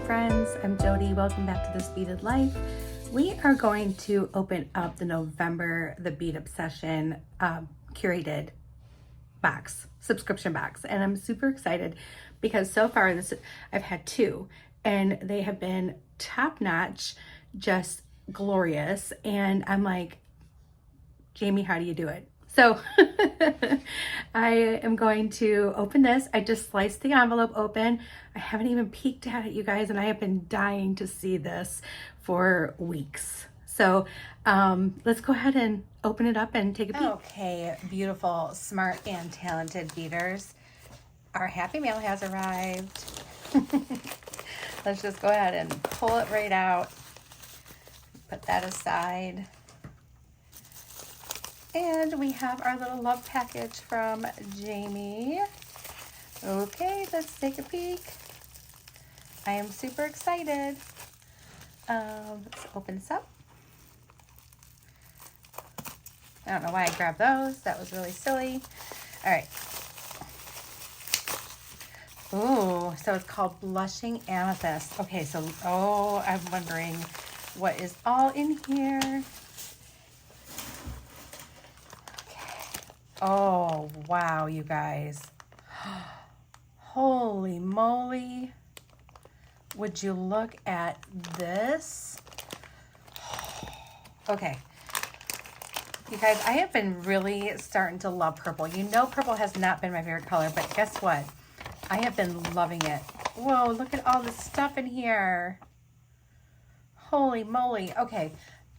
friends, I'm Jody. Welcome back to This Beaded Life. We are going to open up the November The Bead Obsession curated box, subscription box, and I'm super excited because so far I've had two and they have been top notch, just glorious, and I'm like, Jamie, how do you do it? So I am going to open this. I just sliced the envelope open. I haven't even peeked at it, you guys, and I have been dying to see this for weeks. So let's go ahead and open it up and take a peek. Okay, beautiful, smart, and talented beaders. Our happy mail has arrived. Let's just go ahead and pull it right out. Put that aside. And we have our little love package from Jamie. Okay, let's take a peek. I am super excited. Let's open this up. I don't know why I grabbed those. That was really silly. All right. Ooh, so it's called Blushing Amethyst. Okay, so, I'm wondering what is all in here. Oh, wow, you guys. Holy moly. Would you look at this? Okay. You guys, I have been really starting to love purple. You know purple has not been my favorite color, but guess what? I have been loving it. Whoa, look at all the stuff in here. Holy moly. Okay.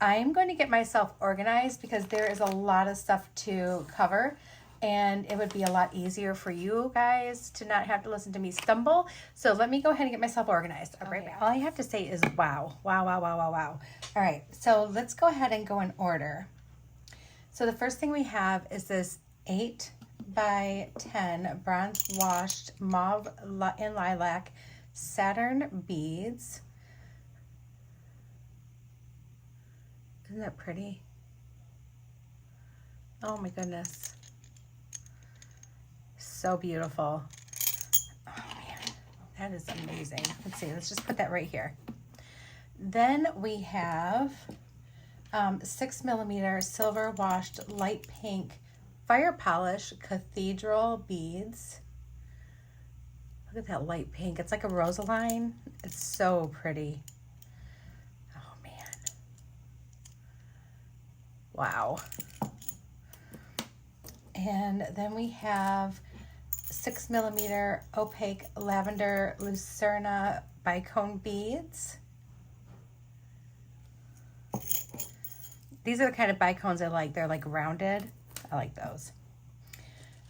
I'm going to get myself organized because there is a lot of stuff to cover and it would be a lot easier for you guys to not have to listen to me stumble. So let me go ahead and get myself organized. All right. All I have to say is wow, wow, wow, wow, wow, wow. All right. So let's go ahead and go in order. So the first thing we have is this 8 by 10 bronze washed mauve and lilac Saturn beads. Isn't that pretty? Oh my goodness. So beautiful. Oh man, that is amazing. Let's see, let's just put that right here. Then we have 6mm silver washed light pink fire polish cathedral beads. Look at that light pink. It's like a rosaline. It's so pretty. Wow. And then we have 6mm opaque lavender Lucerna bicone beads. These are the kind of bicones I like. They're like rounded. I like those.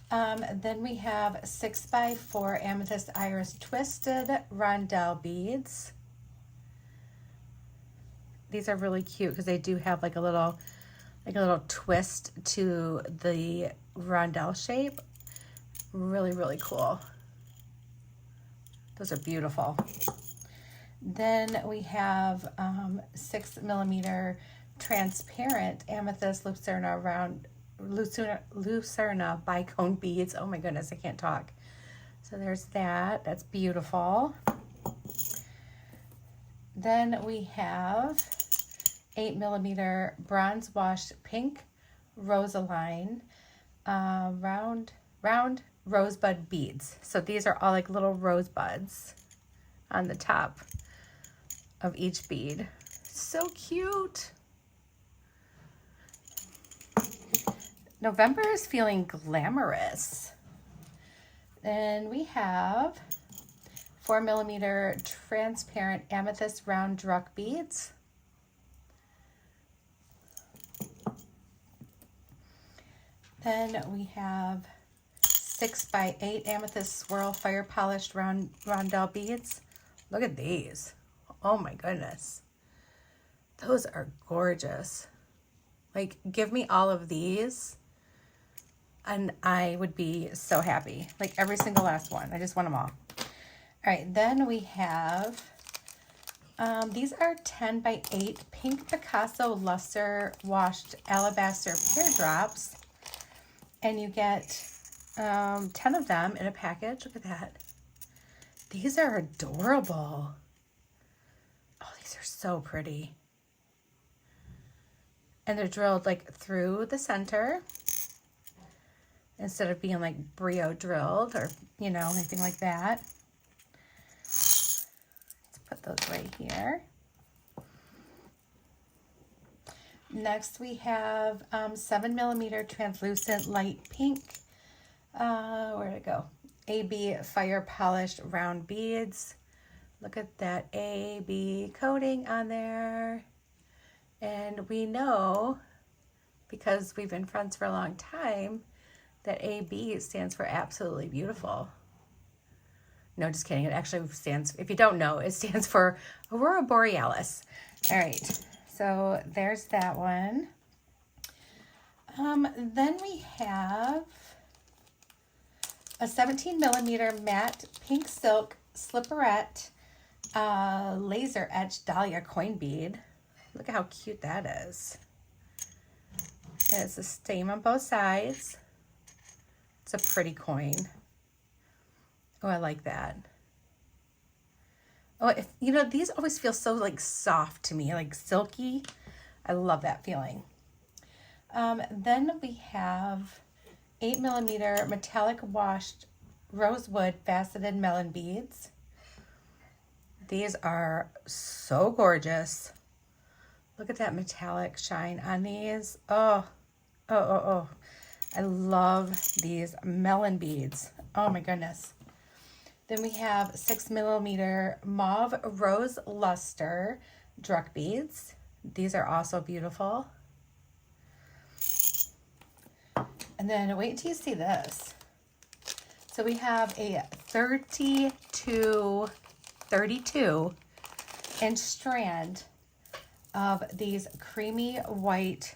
Then we have 6x4 amethyst iris twisted rondelle beads. These are really cute because they do have like a little twist to the rondelle shape. Really, really cool. Those are beautiful. Then we have 6mm transparent amethyst Lucerna bicone beads. Oh my goodness, I can't talk. So there's that. That's beautiful. Then we have 8mm bronze washed pink rosaline round rosebud beads. So these are all like little rosebuds on the top of each bead. So cute. November is feeling glamorous. And we have 4mm transparent amethyst round druck beads. Then we have 6x8 amethyst swirl fire polished rondelle beads. Look at these. Oh my goodness. Those are gorgeous. Like, give me all of these and I would be so happy. Like every single last one. I just want them all. All right, then we have, these are 10x8 pink Picasso luster washed alabaster pear drops. And you get 10 of them in a package. Look at that. These are adorable. These are so pretty. And they're drilled like through the center instead of being like brio drilled or, you know, anything like that. Let's put those right here. Next we have 7mm translucent light pink. Where'd it go? AB fire polished round beads. Look at that AB coating on there. And we know, because we've been friends for a long time, that AB stands for absolutely beautiful. No, just kidding. It actually stands, if you don't know, it stands for Aurora Borealis. All right, so there's that one. Then we have a 17mm matte pink silk slipperette laser etched dahlia coin bead. Look at how cute that is. And it's the same on both sides. It's a pretty coin. Oh, I like that. Oh, you know, these always feel so like soft to me, like silky. I love that feeling. Then we have 8mm metallic washed rosewood faceted melon beads. These are so gorgeous. Look at that metallic shine on these. Oh. I love these melon beads. Oh my goodness. Then we have 6mm mauve rose luster druck beads. These are also beautiful. And then wait until you see this. So we have a 32 inch strand of these creamy white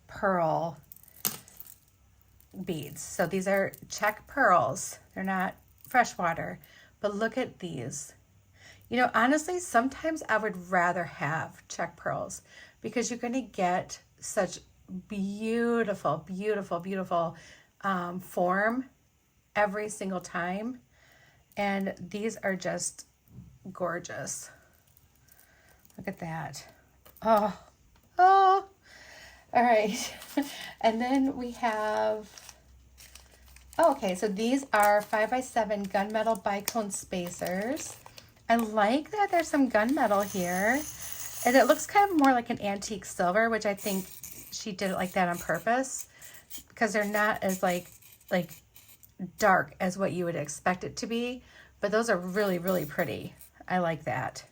pearl beads. So these are check pearls. They're not freshwater, but look at these. You know, honestly, sometimes I would rather have check pearls because you're going to get such beautiful, beautiful, beautiful form every single time. And these are just gorgeous. Look at that. Oh, all right. And then we have, okay, so these are 5x7 gunmetal bicone spacers. I like that there's some gunmetal here. And it looks kind of more like an antique silver, which I think she did it like that on purpose because they're not as like dark as what you would expect it to be. But those are really, really pretty. I like that.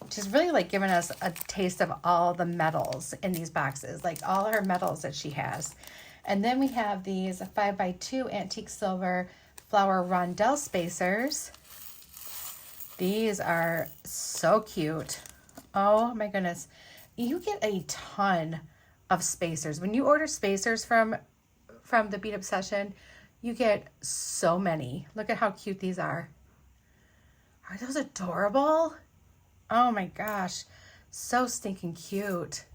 She's really like giving us a taste of all the metals in these boxes, like all her metals that she has. And then we have these 5x2 antique silver flower rondelle spacers. These are so cute. Oh my goodness. You get a ton of spacers. When you order spacers from the Bead Obsession, you get so many. Look at how cute these are. Are those adorable? Oh my gosh, so stinking cute.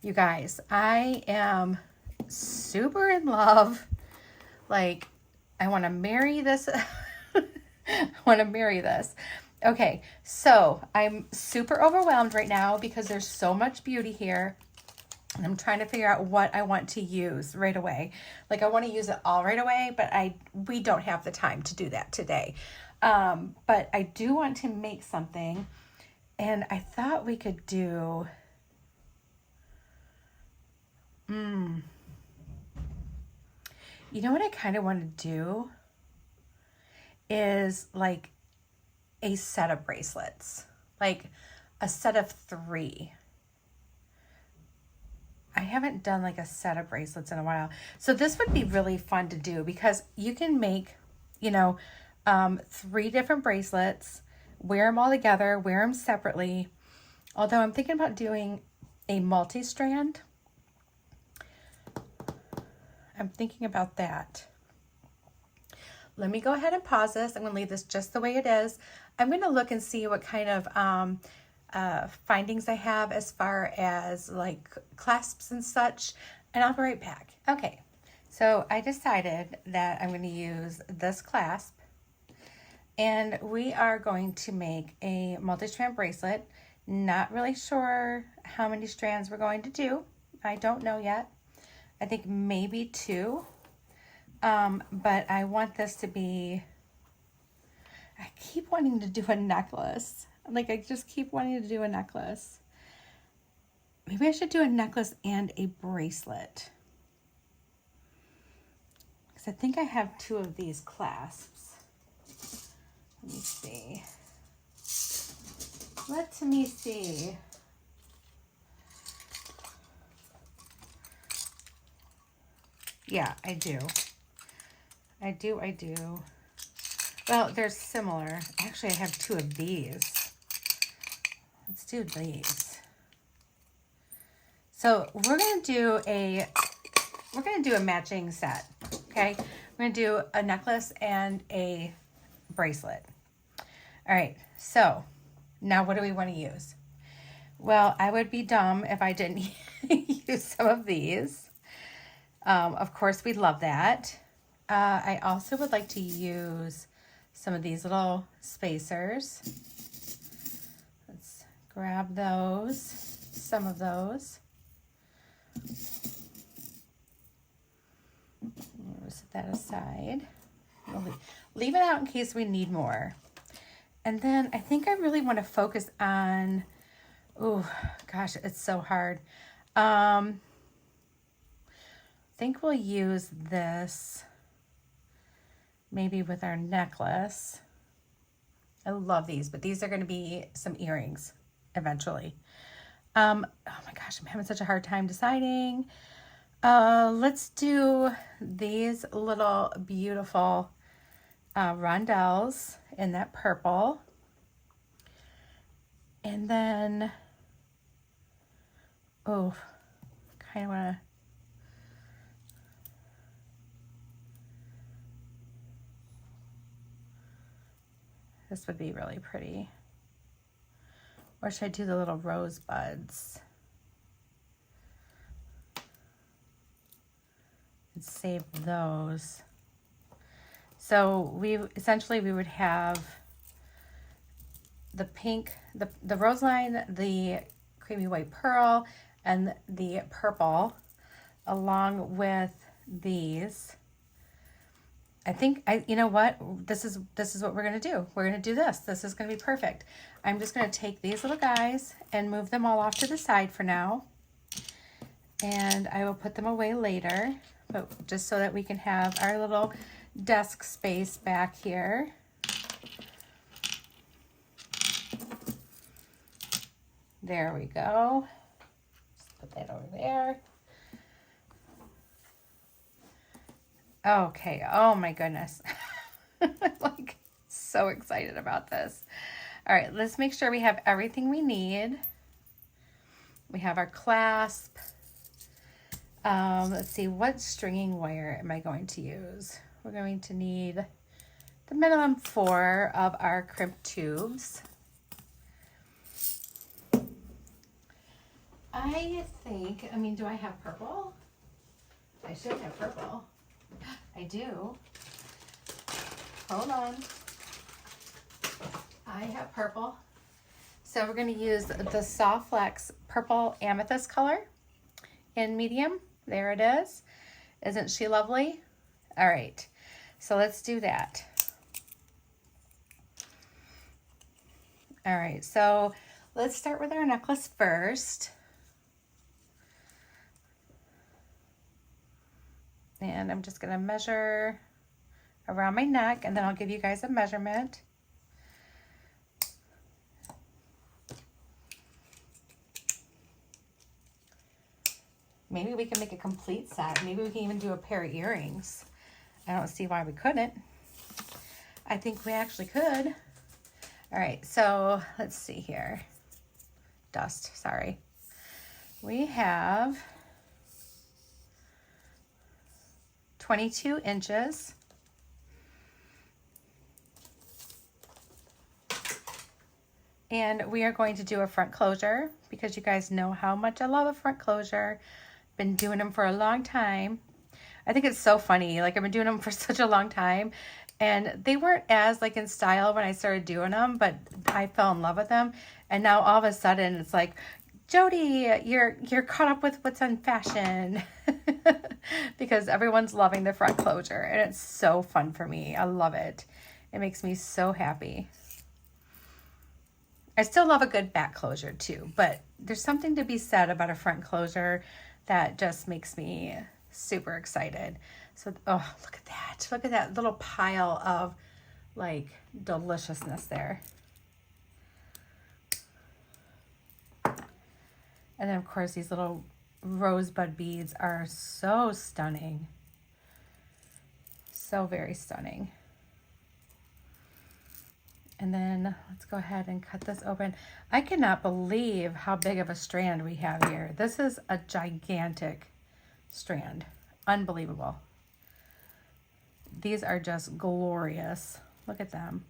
You guys, I am super in love. Like, I want to marry this. I want to marry this. Okay, so I'm super overwhelmed right now because there's so much beauty here. And I'm trying to figure out what I want to use right away. Like, I want to use it all right away, but we don't have the time to do that today. But I do want to make something. And I thought we could do, you know what I kind of want to do is like a set of bracelets, like a set of 3. I haven't done like a set of bracelets in a while. So this would be really fun to do because you can make, you know, 3 different bracelets, wear them all together, wear them separately. Although I'm thinking about doing a multi-strand. I'm thinking about that. Let me go ahead and pause this. I'm going to leave this just the way it is. I'm going to look and see what kind of findings I have as far as like clasps and such, and I'll be right back. Okay, so I decided that I'm going to use this clasp, and we are going to make a multi-strand bracelet. Not really sure how many strands we're going to do. I don't know yet. I think maybe 2. But I want this to be, I keep wanting to do a necklace. Like, I just keep wanting to do a necklace. Maybe I should do a necklace and a bracelet. Because I think I have 2 of these clasps. Let me see. Let me see. Yeah, I do. I do. Well, they're similar. Actually, I have 2 of these. Let's do these. So we're gonna do a matching set. Okay, we're gonna do a necklace and a bracelet. All right. So now, what do we want to use? Well, I would be dumb if I didn't use some of these. Of course, we love that. I also would like to use some of these little spacers. Let's grab those, some of those. We'll set that aside. We'll leave it out in case we need more. And then I think I really want to focus on, oh gosh, it's so hard. I think we'll use this maybe with our necklace. I love these, but these are going to be some earrings eventually. Oh my gosh, I'm having such a hard time deciding. Let's do these little beautiful rondelles in that purple. And then, oh, kind of want to, this would be really pretty. Or should I do the little rosebuds? And save those. So we would have the pink, the rose line, the creamy white pearl, and the purple, along with these. I think you know what? This is what we're gonna do. We're gonna do this. This is gonna be perfect. I'm just gonna take these little guys and move them all off to the side for now. And I will put them away later, but just so that we can have our little desk space back here. There we go. Just put that over there. Okay, oh my goodness. I'm like so excited about this. All right, let's make sure we have everything we need. We have our clasp. Let's see, what stringing wire am I going to use? We're going to need the minimum 4 of our crimp tubes. I think, do I have purple? I should have purple. I do. Hold on. I have purple. So we're going to use the Soft Flex Purple Amethyst color in medium. There it is. Isn't she lovely? All right. So let's do that. All right. So let's start with our necklace first. And I'm just going to measure around my neck, and then I'll give you guys a measurement. Maybe we can make a complete set. Maybe we can even do a pair of earrings. I don't see why we couldn't. I think we actually could. All right, so let's see here. Dust, sorry. We have 22 inches. And we are going to do a front closure because you guys know how much I love a front closure. Been doing them for a long time. I think it's so funny. Like, I've been doing them for such a long time. And they weren't as like in style when I started doing them, but I fell in love with them. And now all of a sudden it's like, Jody, you're caught up with what's in fashion. Because everyone's loving the front closure, and it's so fun for me. I love it. It makes me so happy. I still love a good back closure too, but there's something to be said about a front closure that just makes me super excited. So, oh, look at that. Look at that little pile of like deliciousness there. And then of course these little rosebud beads are so stunning. So very stunning. And then let's go ahead and cut this open. I cannot believe how big of a strand we have here. This is a gigantic strand. Unbelievable. These are just glorious. Look at them.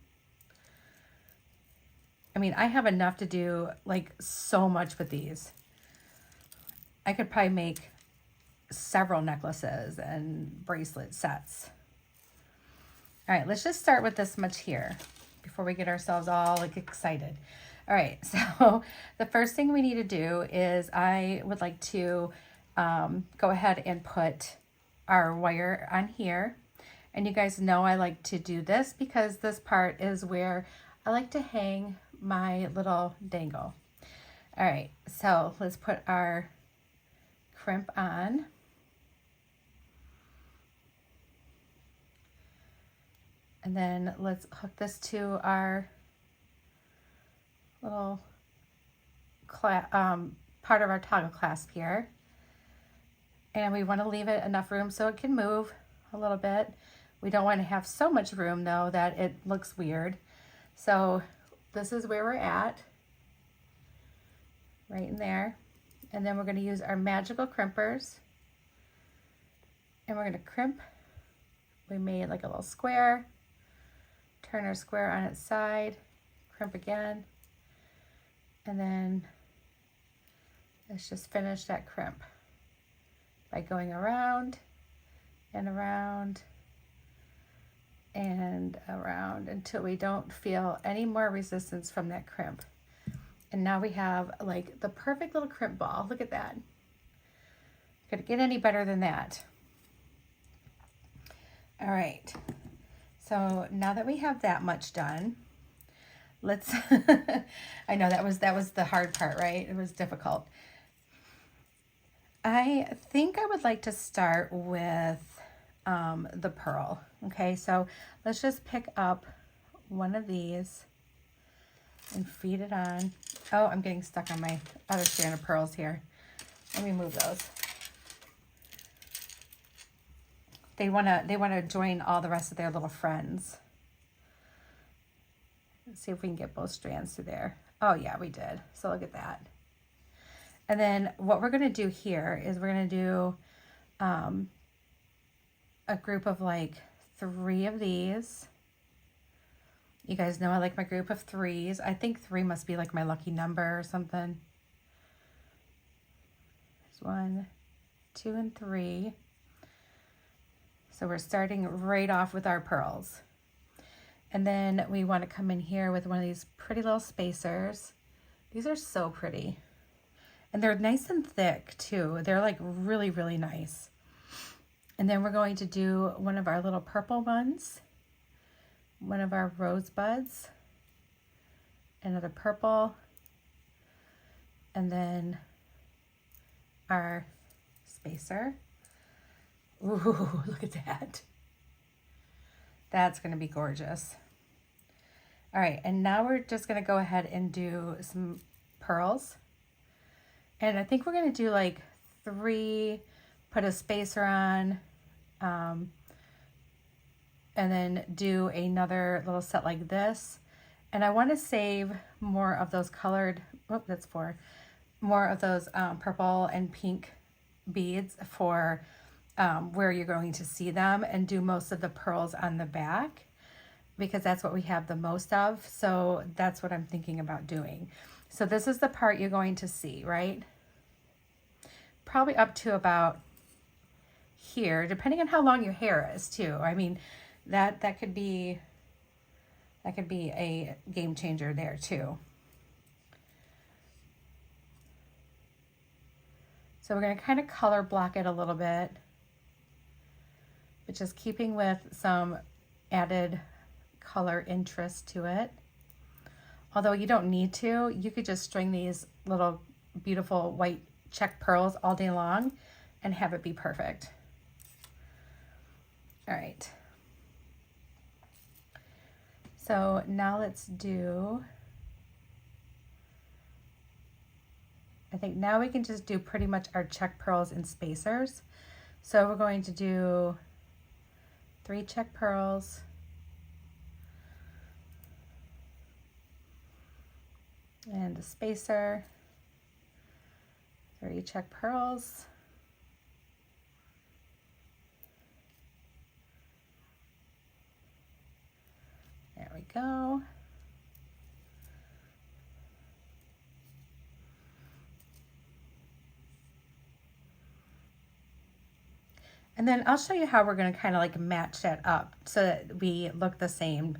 I mean, I have enough to do like so much with these. I could probably make several necklaces and bracelet sets. All right, let's just start with this much here before we get ourselves all like excited. All right, so the first thing we need to do is I would like to go ahead and put our wire on here. And you guys know I like to do this because this part is where I like to hang my little dangle. All right, so let's put our crimp on. And then let's hook this to our little part of our toggle clasp here. And we want to leave it enough room so it can move a little bit. We don't want to have so much room though that it looks weird. So this is where we're at, right in there. And then we're going to use our magical crimpers. And we're going to crimp. We made like a little square. Turn our square on its side. Crimp again. And then let's just finish that crimp by going around and around and around until we don't feel any more resistance from that crimp. And now we have like the perfect little crimp ball. Look at that. Could it get any better than that? All right. So now that we have that much done, let's, I know that was the hard part, right? It was difficult. I think I would like to start with the pearl. Okay, so let's just pick up one of these and feed it on. Oh, I'm getting stuck on my other strand of pearls here. Let me move those. They wanna join all the rest of their little friends. Let's see if we can get both strands through there. Oh yeah, we did. So look at that. And then what we're gonna do here is we're gonna do a group of like 3 of these. You guys know I like my group of 3s. I think 3 must be like my lucky number or something. There's 1, 2, and 3. So we're starting right off with our pearls. And then we want to come in here with one of these pretty little spacers. These are so pretty. And they're nice and thick too. They're like really, really nice. And then we're going to do one of our little purple ones, one of our rosebuds, another purple, and then our spacer. Ooh, look at that. That's going to be gorgeous. All right, and now we're just going to go ahead and do some pearls. And I think we're going to do like 3, put a spacer on, and then do another little set like this. And I want to save more of those colored, oh, that's 4, more of those purple and pink beads for where you're going to see them, and do most of the pearls on the back because that's what we have the most of. So that's what I'm thinking about doing. So this is the part you're going to see, right? Probably up to about here, depending on how long your hair is too. I mean, that could be a game changer there too. So we're going to kind of color block it a little bit, but just keeping with some added color interest to it. Although you don't need to, you could just string these little beautiful white check pearls all day long and have it be perfect. All right. So now let's do, I think now we can just do pretty much our check pearls and spacers. So we're going to do 3 check pearls, and a spacer, 3 check pearls, there we go. And then I'll show you how we're going to kind of like match that up so that we look the same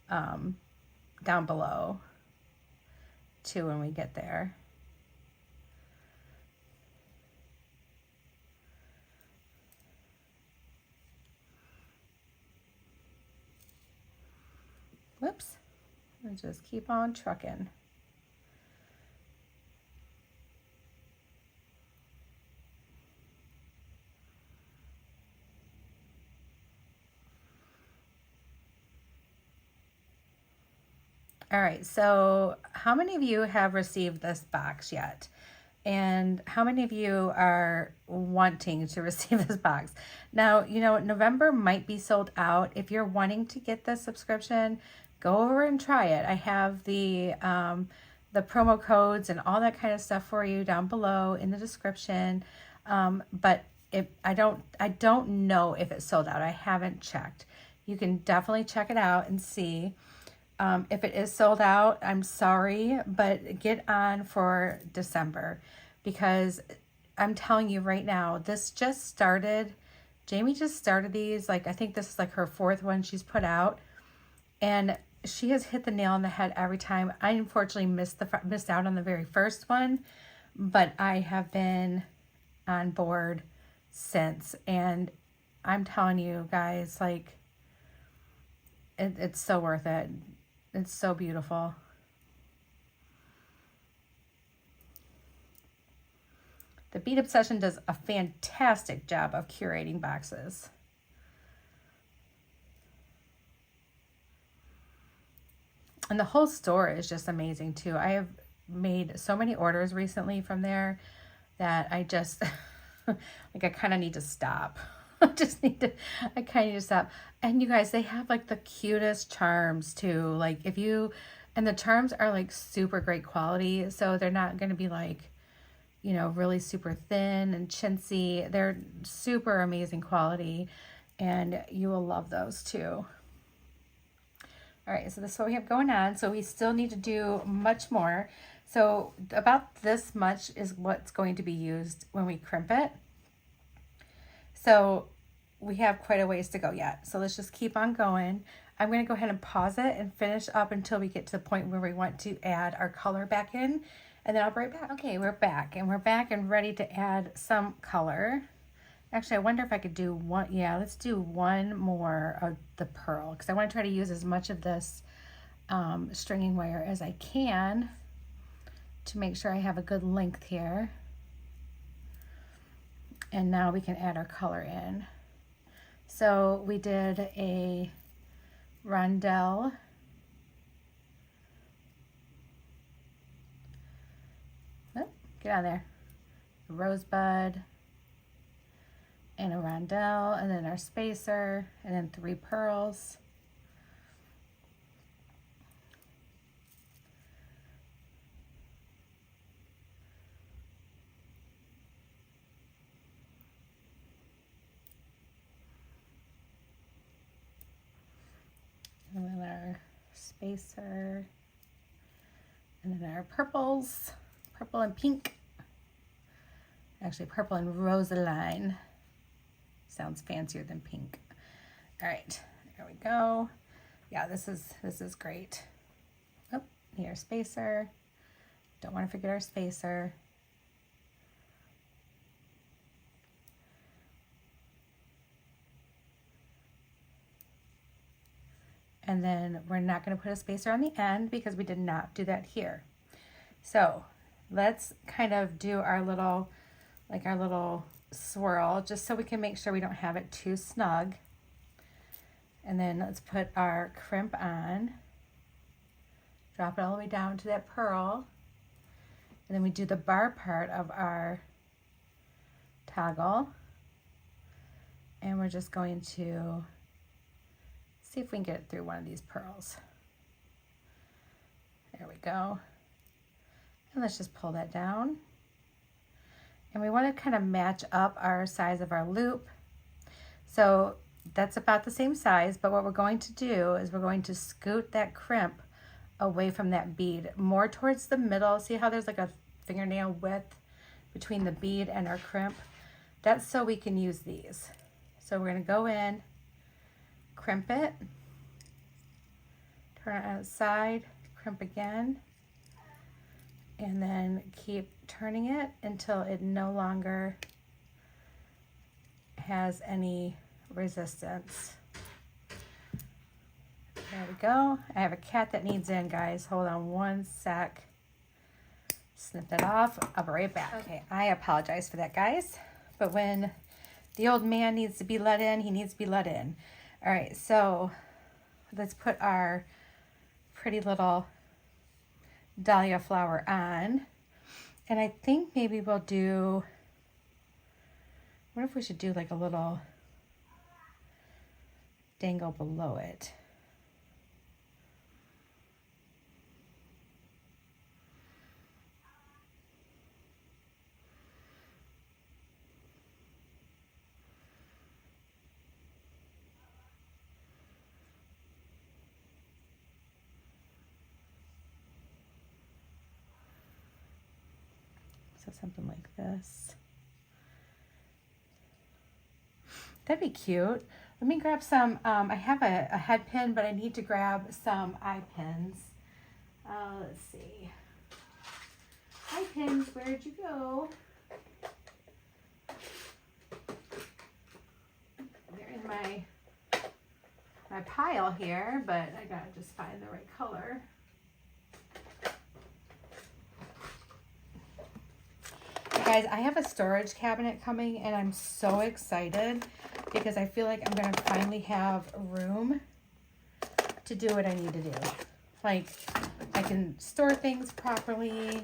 down below too when we get there. Whoops. And just keep on trucking. All right, so how many of you have received this box yet? And how many of you are wanting to receive this box? Now, you know, November might be sold out. If you're wanting to get this subscription, go over and try it. I have the promo codes and all that kind of stuff for you down below in the description. But I don't know if it's sold out. I haven't checked. You can definitely check it out and see. If it is sold out, I'm sorry, but get on for December, because I'm telling you right now, this just started. Jamie just started these, like, I think this is like her 4th one she's put out, and she has hit the nail on the head every time. I unfortunately missed out on the very first one, but I have been on board since, and I'm telling you guys, like, it's so worth it. It's so beautiful. The Bead Obsession does a fantastic job of curating boxes. And the whole store is just amazing too. I have made so many orders recently from there that I just, like, I kind of need to stop. I kind of need to stop. And you guys, they have like the cutest charms too. Like, and the charms are like super great quality. So they're not going to be like, you know, really super thin and chintzy. They're super amazing quality, and you will love those too. All right, so this is what we have going on. So we still need to do much more. So about this much is what's going to be used when we crimp it. So we have quite a ways to go yet. So let's just keep on going. I'm going to go ahead and pause it and finish up until we get to the point where we want to add our color back in, and then I'll be right back. Okay, we're back and ready to add some color. Actually, I wonder if I could do one. Yeah, let's do one more of the pearl, because I want to try to use as much of this stringing wire as I can to make sure I have a good length here. And now we can add our color in. So we did a rondelle, oh, get out of there, a rosebud, and a rondelle, and then our spacer, and then 3 pearls. And then our spacer, and then our purples, purple and pink. Actually, purple and rosaline. Sounds fancier than pink. All right, There we go. Yeah, this is great. Oh, need our spacer. Don't want to forget our spacer. And then we're not going to put a spacer on the end because we did not do that here. So let's kind of do our little swirl just so we can make sure we don't have it too snug. And then let's put our crimp on. Drop it all the way down to that pearl. And then we do the bar part of our toggle. And we're just going to see if we can get it through one of these pearls. There we go. And let's just pull that down. And we want to kind of match up our size of our loop. So that's about the same size, but what we're going to do is we're going to scoot that crimp away from that bead, more towards the middle. See how there's like a fingernail width between the bead and our crimp? That's so we can use these. So we're going to go in, crimp it, turn it on its side, crimp again, and then keep turning it until it no longer has any resistance. There we go. I have a cat that needs in, guys. Hold on one sec. Snip that off. I'll be right back. Okay, I apologize for that, guys. But when the old man needs to be let in, he needs to be let in. All right, so let's put our pretty little dahlia flower on. And I think maybe we'll do, what if we should do like a little dangle below it? So something like this. That'd be cute. Let me grab some, I have a head pin, but I need to grab some eye pins. Let's see. Eye pins, where'd you go? They're in my pile here, but I gotta just find the right color. Guys, I have a storage cabinet coming and I'm so excited because I feel like I'm going to finally have room to do what I need to do. Like, I can store things properly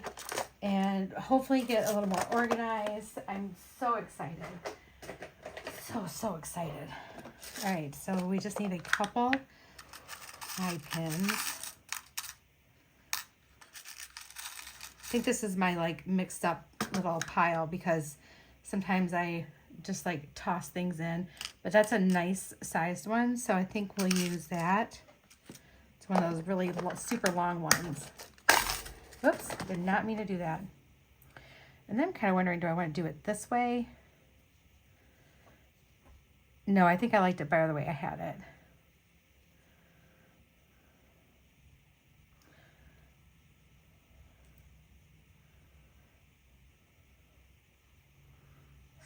and hopefully get a little more organized. I'm so excited. So excited. All right, so we just need a couple eye pins. I think this is my like mixed up little pile because sometimes I just like toss things in, but that's a nice sized one, so I think we'll use that. It's one of those really super long ones. Whoops, did not mean to do that. And then I'm kind of wondering, do I want to do it this way? No, I think I liked it better the way I had it.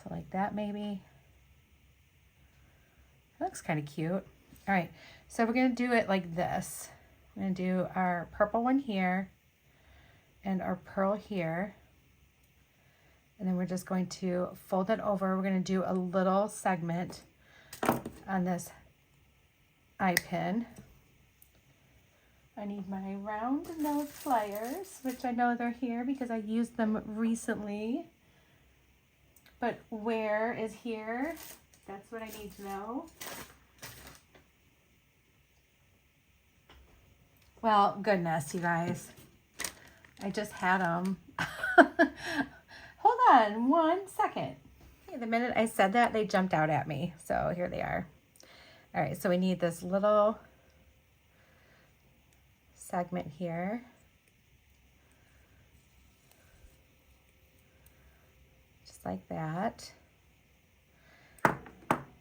So like that maybe. That looks kind of cute. All right, so we're going to do it like this. I'm going to do our purple one here and our pearl here. And then we're just going to fold it over. We're going to do a little segment on this eye pin. I need my round nose pliers, which I know they're here because I used them recently. But where is here? That's what I need to know. Well, goodness, you guys. I just had them. Hold on 1 second. Okay, the minute I said that, they jumped out at me. So here they are. All right, so we need this little segment here. Like that.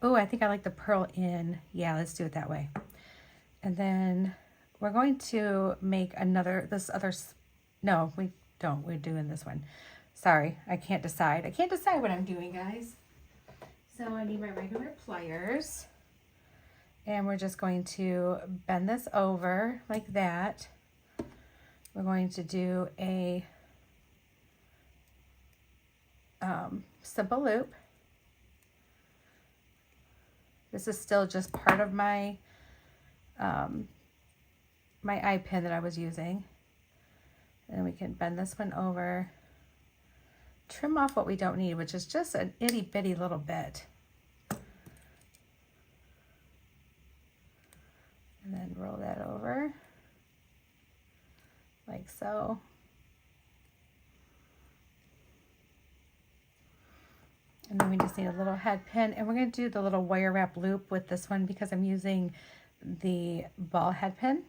Oh, I think I like the pearl in. Yeah, let's do it that way. And then we're going to make no, we don't. We're doing this one. Sorry, I can't decide. I can't decide what I'm doing, guys. So I need my regular pliers. And we're just going to bend this over like that. We're going to do a simple loop. This is still just part of my my eye pin that I was using. And we can bend this one over, trim off what we don't need, which is just an itty bitty little bit. And then roll that over like so. And then we just need a little head pin, and we're going to do the little wire wrap loop with this one because I'm using the ball head pin.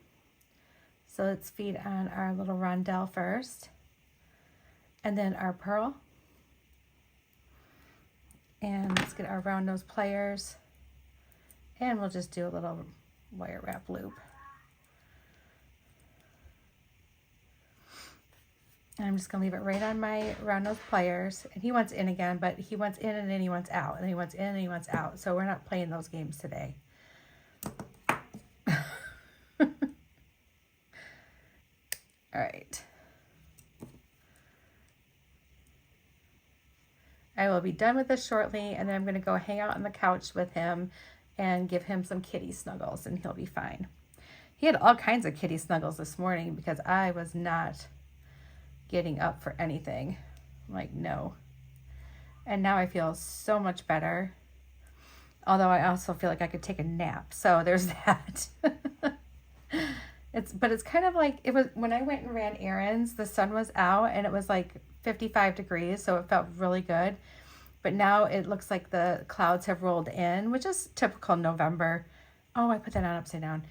So let's feed on our little rondelle first, and then our pearl. And let's get our round nose pliers, and we'll just do a little wire wrap loop. And I'm just going to leave it right on my round nose pliers. And he wants in again, but he wants in and then he wants out. And he wants in and he wants out. So we're not playing those games today. All right. I will be done with this shortly. And then I'm going to go hang out on the couch with him and give him some kitty snuggles. And he'll be fine. He had all kinds of kitty snuggles this morning because I was not getting up for anything. I'm like, no. And now I feel so much better. Although I also feel like I could take a nap. So there's that. But it's kind of like it was when I went and ran errands, the sun was out and it was like 55 degrees. So it felt really good. But now it looks like the clouds have rolled in, which is typical November. Oh, I put that on upside down.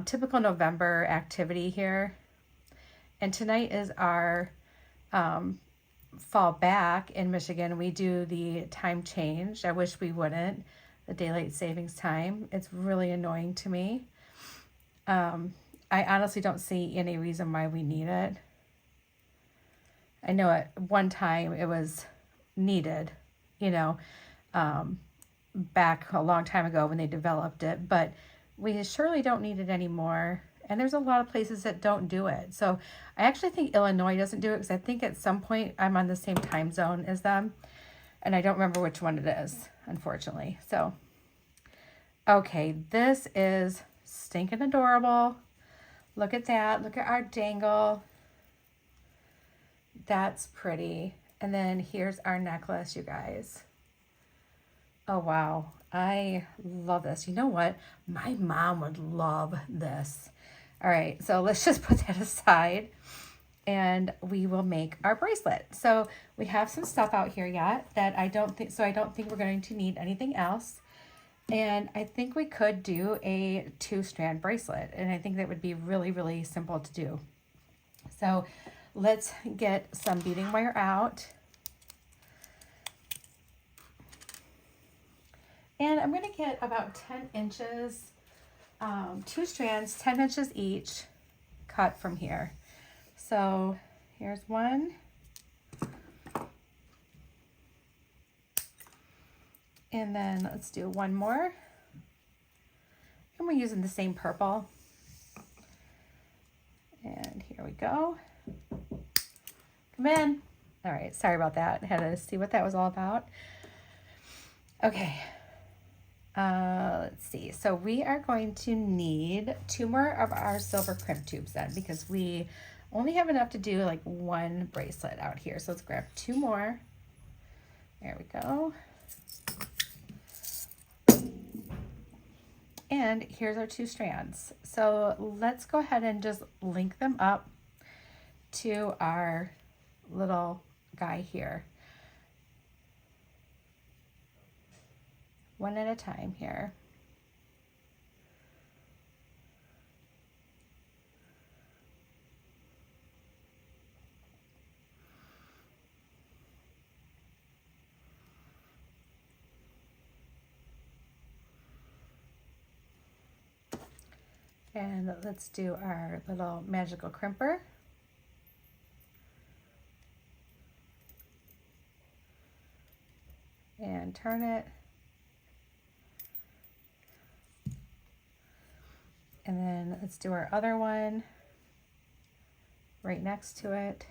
Typical November activity here. And tonight is our fall back in Michigan. We do the time change. I wish we wouldn't. The daylight savings time. It's really annoying to me. I honestly don't see any reason why we need it. I know at one time it was needed, back a long time ago when they developed it, but we surely don't need it anymore. And there's a lot of places that don't do it. So I actually think Illinois doesn't do it because I think at some point I'm on the same time zone as them. And I don't remember which one it is, unfortunately. So, okay, this is stinking adorable. Look at that. Look at our dangle. That's pretty. And then here's our necklace, you guys. Oh, wow. I love this. You know what? My mom would love this. All right, so let's just put that aside and we will make our bracelet. So we have some stuff out here yet that I don't think we're going to need anything else. And I think we could do a 2-strand bracelet. And I think that would be really, really simple to do. So let's get some beading wire out. And I'm going to get about 10 inches 2 strands, 10 inches each, cut from here. So here's one. And then let's do one more. And we're using the same purple. And here we go. Come in. All right, sorry about that. I had to see what that was all about. Okay. Let's see. So we are going to need 2 more of our silver crimp tubes then, because we only have enough to do like 1 bracelet out here. So let's grab 2 more. There we go. And here's our 2 strands. So let's go ahead and just link them up to our little guy here. One at a time here. And let's do our little magical crimper. And turn it. And then let's do our other one right next to it.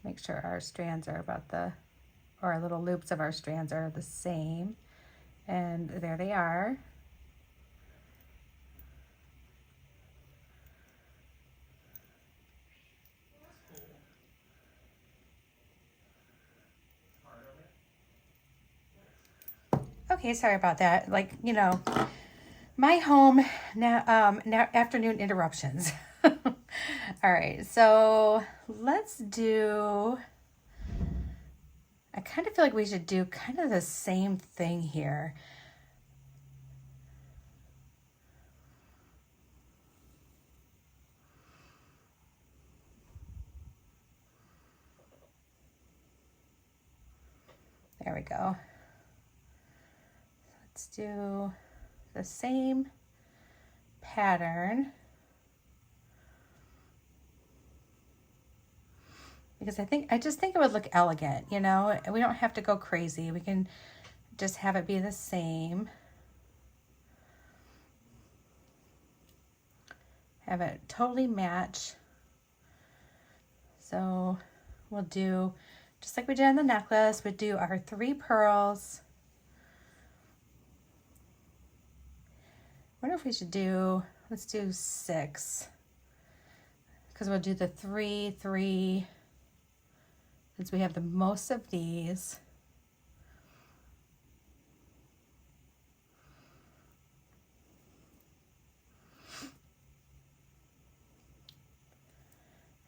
Make sure our strands are about or our little loops of our strands are the same. And there they are. Okay, sorry about that. Like, you know, my home now, afternoon interruptions. All right, so let's do, I kind of feel like we should do kind of the same thing here. There we go. Let's do the same pattern. Because I just think it would look elegant, you know? We don't have to go crazy. We can just have it be the same. Have it totally match. So we'll do, just like we did on the necklace, we'll do our 3 pearls. I wonder if we should do, let's do 6. Because we'll do the 3, 3, since we have the most of these.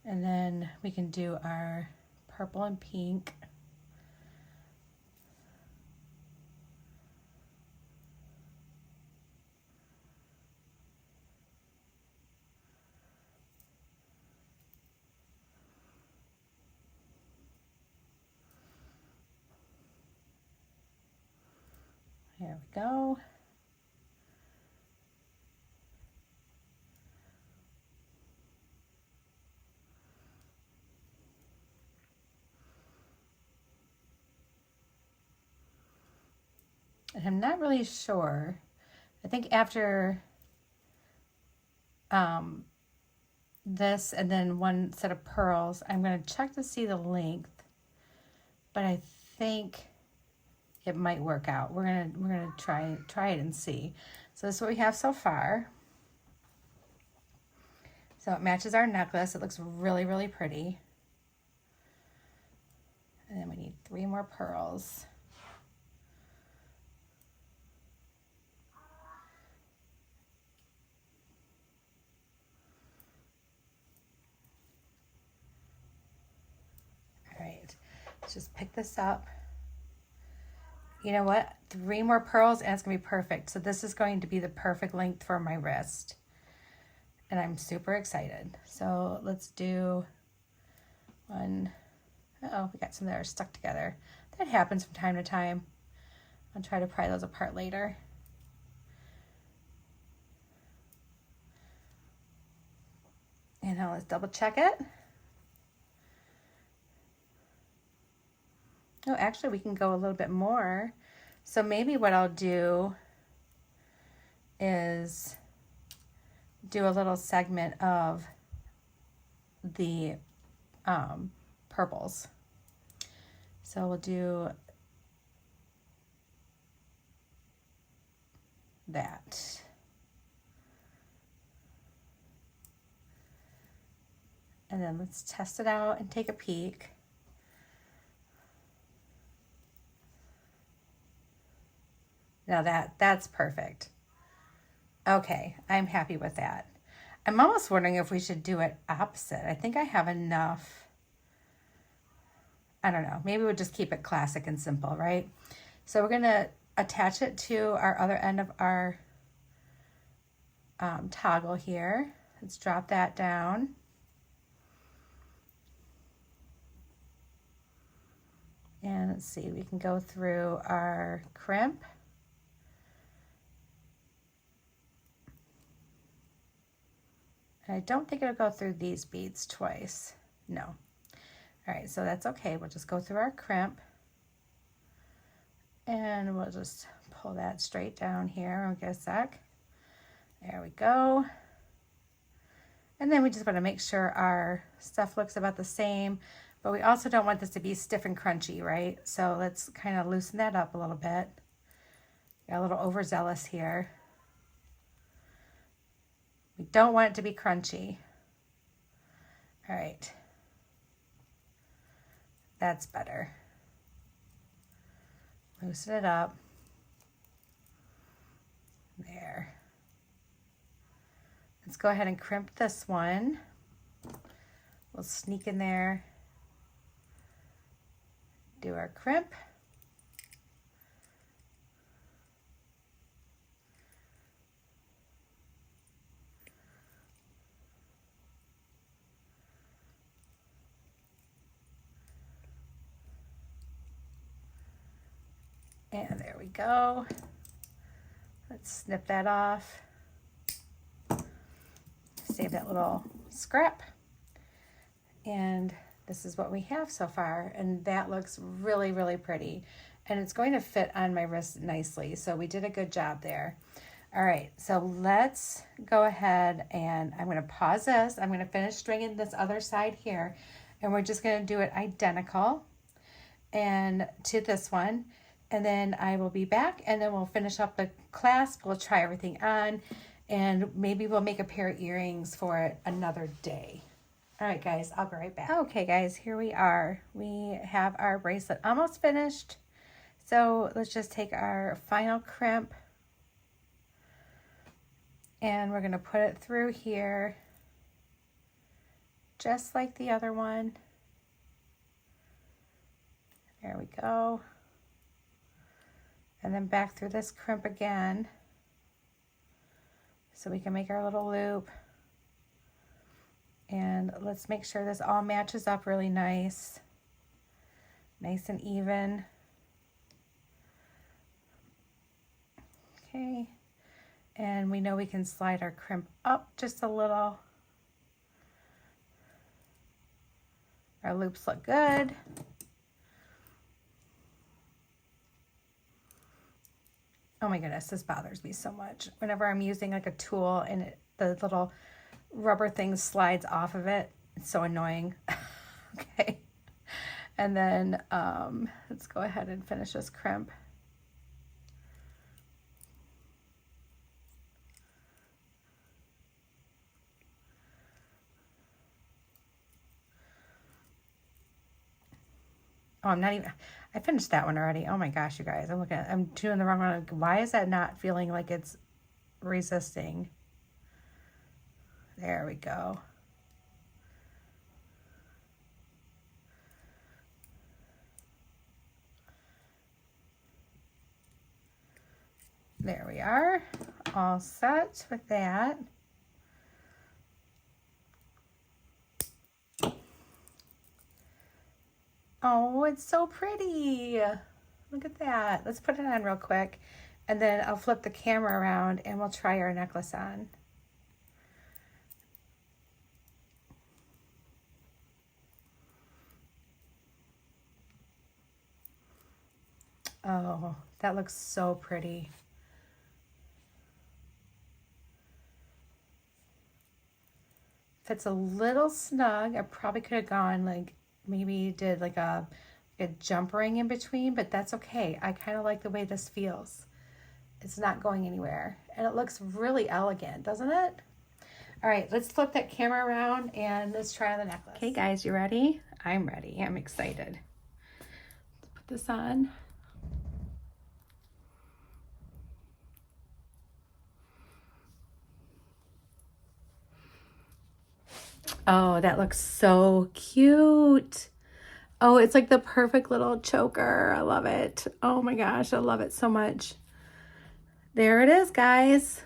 And then we can do our purple and pink. There we go. And I'm not really sure. I think after this and then one set of pearls, I'm going to check to see the length. But I think it might work out. We're gonna try it and see. So this is what we have so far. So it matches our necklace. It looks really, really pretty. And then we need 3 more pearls. All right, let's just pick this up. You know what? 3 more pearls and it's gonna be perfect. So this is going to be the perfect length for my wrist. And I'm super excited. So let's do one. Uh-oh, we got some that are stuck together. That happens from time to time. I'll try to pry those apart later. And now let's double check it. Oh, actually we can go a little bit more. So maybe what I'll do is do a little segment of the purples. So we'll do that. And then let's test it out and take a peek. Now that's perfect. Okay, I'm happy with that. I'm almost wondering if we should do it opposite. I think I have enough. I don't know. Maybe we'll just keep it classic and simple, right? So we're going to attach it to our other end of our toggle here. Let's drop that down. And let's see, we can go through our crimp. And I don't think it'll go through these beads twice. No. All right, so that's okay. We'll just go through our crimp. And we'll just pull that straight down here. We'll get a sec. There we go. And then we just want to make sure our stuff looks about the same, but we also don't want this to be stiff and crunchy, right? So let's kind of loosen that up a little bit. Got a little overzealous here. We don't want it to be crunchy. All right. That's better. Loosen it up. There. Let's go ahead and crimp this one. We'll sneak in there, do our crimp. And there we go. Let's snip that off. Save that little scrap. And this is what we have so far. And that looks really, really pretty. And it's going to fit on my wrist nicely. So we did a good job there. All right, so let's go ahead and I'm going to pause this. I'm going to finish stringing this other side here. And we're just going to do it identical and to this one. And then I will be back and then we'll finish up the clasp. We'll try everything on and maybe we'll make a pair of earrings for it another day. All right, guys, I'll be right back. Okay, guys, here we are. We have our bracelet almost finished. So let's just take our final crimp and we're gonna put it through here, just like the other one. There we go. And then back through this crimp again so we can make our little loop. And let's make sure this all matches up really nice and even. Okay, and we know we can slide our crimp up just a little. Our loops look good. Oh my goodness, this bothers me so much. Whenever I'm using like a tool and the little rubber thing slides off of it, it's so annoying. Okay, and then let's go ahead and finish this crimp. Oh, I finished that one already. Oh my gosh, you guys, I'm doing the wrong one. Why is that not feeling like it's resisting? There we go. There we are, all set with that. Oh, it's so pretty. Look at that. Let's put it on real quick and then I'll flip the camera around and we'll try our necklace on. Oh, that looks so pretty. Fits a little snug. I probably could have gone like, maybe did like a jump ring in between, but that's okay. I kind of like the way this feels. It's not going anywhere and it looks really elegant, doesn't it? All right, let's flip that camera around and let's try on the necklace. Okay guys, you ready? I'm ready. I'm excited. Let's put this on. Oh, that looks so cute. Oh, it's like the perfect little choker. I love it. Oh my gosh, I love it so much. There it is, guys.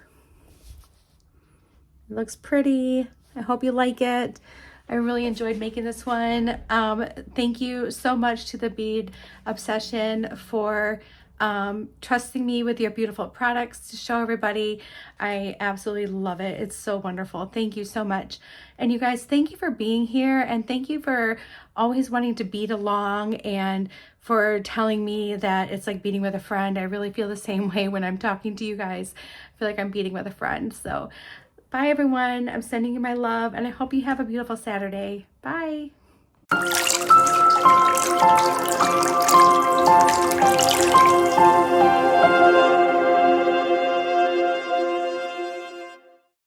It looks pretty. I hope you like it. I really enjoyed making this one. Thank you so much to the Bead Obsession for trusting me with your beautiful products to show everybody. I absolutely love it. It's so wonderful. Thank you so much. And you guys, thank you for being here, and thank you for always wanting to bead along and for telling me that it's like beading with a friend. I really feel the same way when I'm talking to you guys. I feel like I'm beading with a friend. So bye everyone. I'm sending you my love, and I hope you have a beautiful Saturday. Bye.